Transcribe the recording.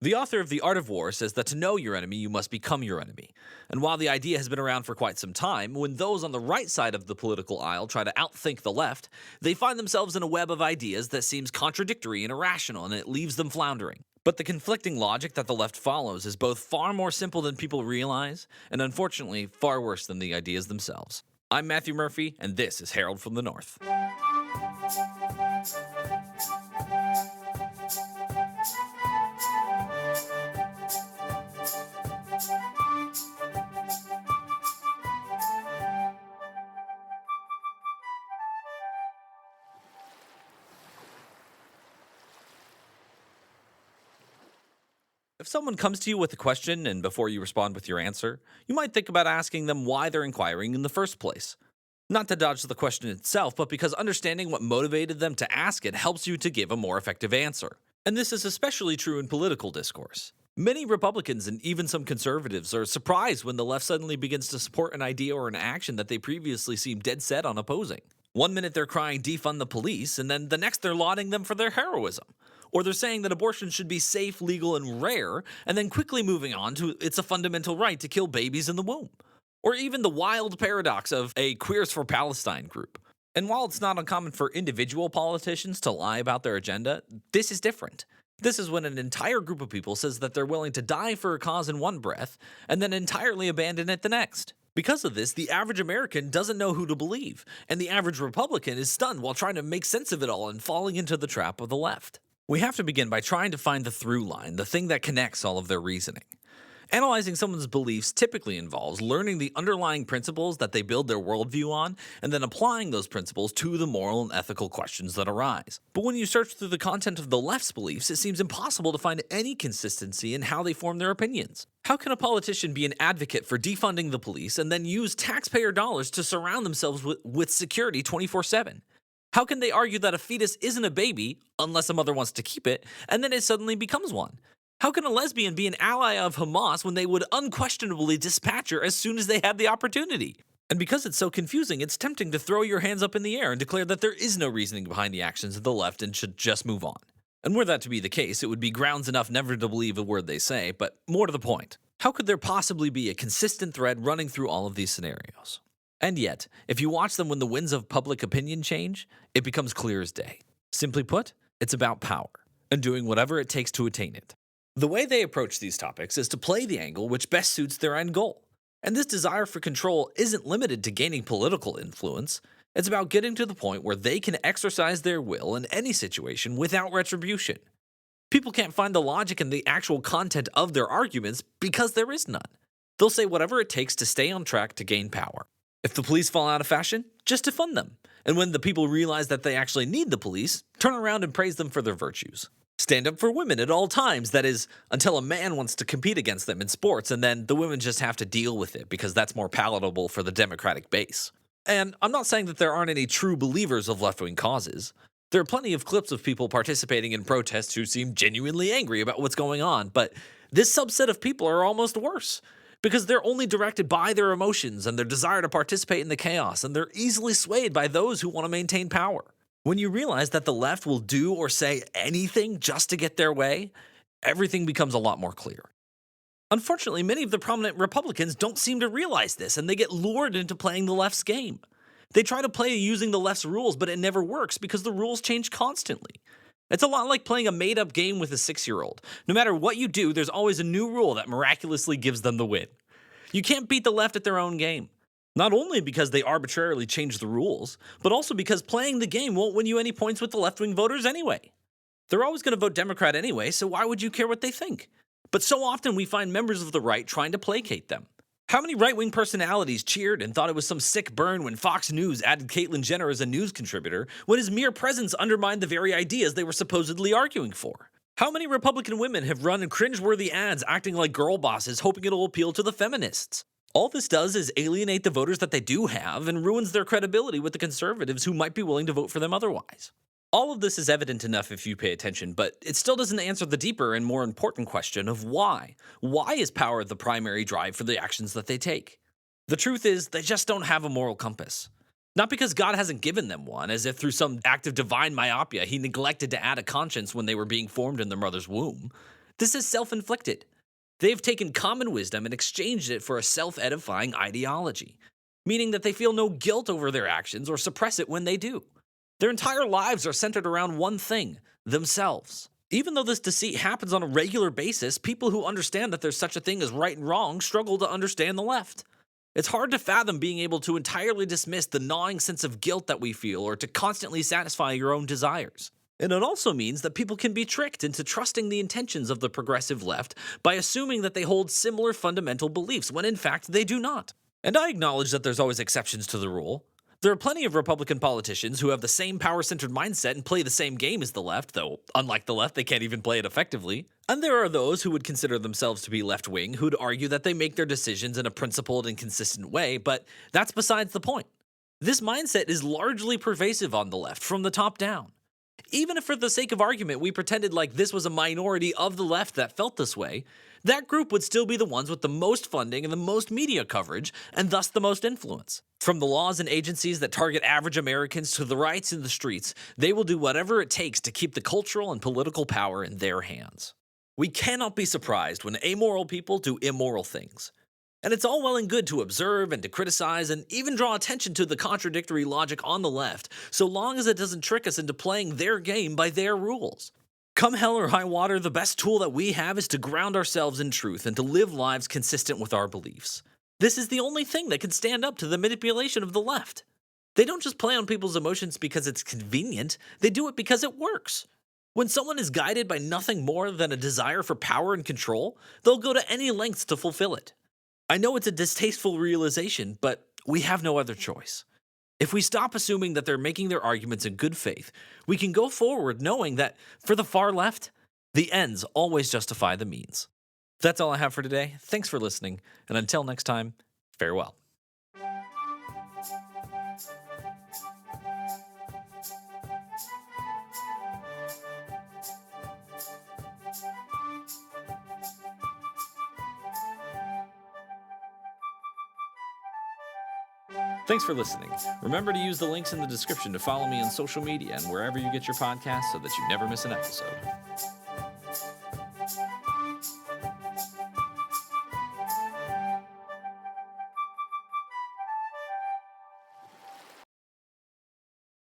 The author of The Art of War says that to know your enemy, you must become your enemy. And while the idea has been around for quite some time, when those on the right side of the political aisle try to outthink the left, they find themselves in a web of ideas that seems contradictory and irrational, and it leaves them floundering. But the conflicting logic that the left follows is both far more simple than people realize, and unfortunately, far worse than the ideas themselves. I'm Matthew Murphy, and this is Herald from the North. If someone comes to you with a question and before you respond with your answer, you might think about asking them why they're inquiring in the first place. Not to dodge the question itself, but because understanding what motivated them to ask it helps you to give a more effective answer. And this is especially true in political discourse. Many Republicans and even some conservatives are surprised when the left suddenly begins to support an idea or an action that they previously seemed dead set on opposing. One minute they're crying defund the police, and then the next they're lauding them for their heroism. Or they're saying that abortion should be safe, legal, and rare, and then quickly moving on to it's a fundamental right to kill babies in the womb. Or even the wild paradox of a Queers for Palestine group. And while it's not uncommon for individual politicians to lie about their agenda, this is different. This is when an entire group of people says that they're willing to die for a cause in one breath, and then entirely abandon it the next. Because of this, the average American doesn't know who to believe, and the average Republican is stunned while trying to make sense of it all and falling into the trap of the left. We have to begin by trying to find the through line, the thing that connects all of their reasoning. Analyzing someone's beliefs typically involves learning the underlying principles that they build their worldview on, and then applying those principles to the moral and ethical questions that arise. But when you search through the content of the left's beliefs, it seems impossible to find any consistency in how they form their opinions. How can a politician be an advocate for defunding the police and then use taxpayer dollars to surround themselves with security 24/7? How can they argue that a fetus isn't a baby, unless a mother wants to keep it, and then it suddenly becomes one? How can a lesbian be an ally of Hamas when they would unquestionably dispatch her as soon as they had the opportunity? And because it's so confusing, it's tempting to throw your hands up in the air and declare that there is no reasoning behind the actions of the left and should just move on. And were that to be the case, it would be grounds enough never to believe a word they say, but more to the point, how could there possibly be a consistent thread running through all of these scenarios? And yet, if you watch them when the winds of public opinion change, it becomes clear as day. Simply put, it's about power, and doing whatever it takes to attain it. The way they approach these topics is to play the angle which best suits their end goal. And this desire for control isn't limited to gaining political influence. It's about getting to the point where they can exercise their will in any situation without retribution. People can't find the logic in the actual content of their arguments because there is none. They'll say whatever it takes to stay on track to gain power. If the police fall out of fashion, just defund them. And when the people realize that they actually need the police, turn around and praise them for their virtues. Stand up for women at all times, that is, until a man wants to compete against them in sports, and then the women just have to deal with it because that's more palatable for the Democratic base. And I'm not saying that there aren't any true believers of left-wing causes. There are plenty of clips of people participating in protests who seem genuinely angry about what's going on, but this subset of people are almost worse. Because they're only directed by their emotions and their desire to participate in the chaos, and they're easily swayed by those who want to maintain power. When you realize that the left will do or say anything just to get their way, everything becomes a lot more clear. Unfortunately, many of the prominent Republicans don't seem to realize this, and they get lured into playing the left's game. They try to play using the left's rules, but it never works because the rules change constantly. It's a lot like playing a made-up game with a 6-year-old. No matter what you do, there's always a new rule that miraculously gives them the win. You can't beat the left at their own game. Not only because they arbitrarily change the rules, but also because playing the game won't win you any points with the left-wing voters anyway. They're always going to vote Democrat anyway, so why would you care what they think? But so often we find members of the right trying to placate them. How many right-wing personalities cheered and thought it was some sick burn when Fox News added Caitlyn Jenner as a news contributor, when his mere presence undermined the very ideas they were supposedly arguing for? How many Republican women have run cringeworthy ads acting like girl bosses hoping it'll appeal to the feminists? All this does is alienate the voters that they do have and ruins their credibility with the conservatives who might be willing to vote for them otherwise. All of this is evident enough if you pay attention, but it still doesn't answer the deeper and more important question of why. Why is power the primary drive for the actions that they take? The truth is, they just don't have a moral compass. Not because God hasn't given them one, as if through some act of divine myopia he neglected to add a conscience when they were being formed in their mother's womb. This is self-inflicted. They've taken common wisdom and exchanged it for a self-edifying ideology, meaning that they feel no guilt over their actions or suppress it when they do. Their entire lives are centered around one thing: themselves. Even though this deceit happens on a regular basis, people who understand that there's such a thing as right and wrong struggle to understand the left. It's hard to fathom being able to entirely dismiss the gnawing sense of guilt that we feel or to constantly satisfy your own desires. And it also means that people can be tricked into trusting the intentions of the progressive left by assuming that they hold similar fundamental beliefs when in fact they do not. And I acknowledge that there's always exceptions to the rule. There are plenty of Republican politicians who have the same power-centered mindset and play the same game as the left, though unlike the left, they can't even play it effectively. And there are those who would consider themselves to be left-wing who'd argue that they make their decisions in a principled and consistent way, but that's besides the point. This mindset is largely pervasive on the left from the top down. Even if for the sake of argument we pretended like this was a minority of the left that felt this way, that group would still be the ones with the most funding and the most media coverage, and thus the most influence. From the laws and agencies that target average Americans to the riots in the streets, they will do whatever it takes to keep the cultural and political power in their hands. We cannot be surprised when amoral people do immoral things. And it's all well and good to observe and to criticize and even draw attention to the contradictory logic on the left, so long as it doesn't trick us into playing their game by their rules. Come hell or high water, the best tool that we have is to ground ourselves in truth and to live lives consistent with our beliefs. This is the only thing that can stand up to the manipulation of the left. They don't just play on people's emotions because it's convenient, they do it because it works. When someone is guided by nothing more than a desire for power and control, they'll go to any lengths to fulfill it. I know it's a distasteful realization, but we have no other choice. If we stop assuming that they're making their arguments in good faith, we can go forward knowing that, for the far left, the ends always justify the means. That's all I have for today. Thanks for listening, and until next time, farewell. Thanks for listening. Remember to use the links in the description to follow me on social media and wherever you get your podcasts so that you never miss an episode.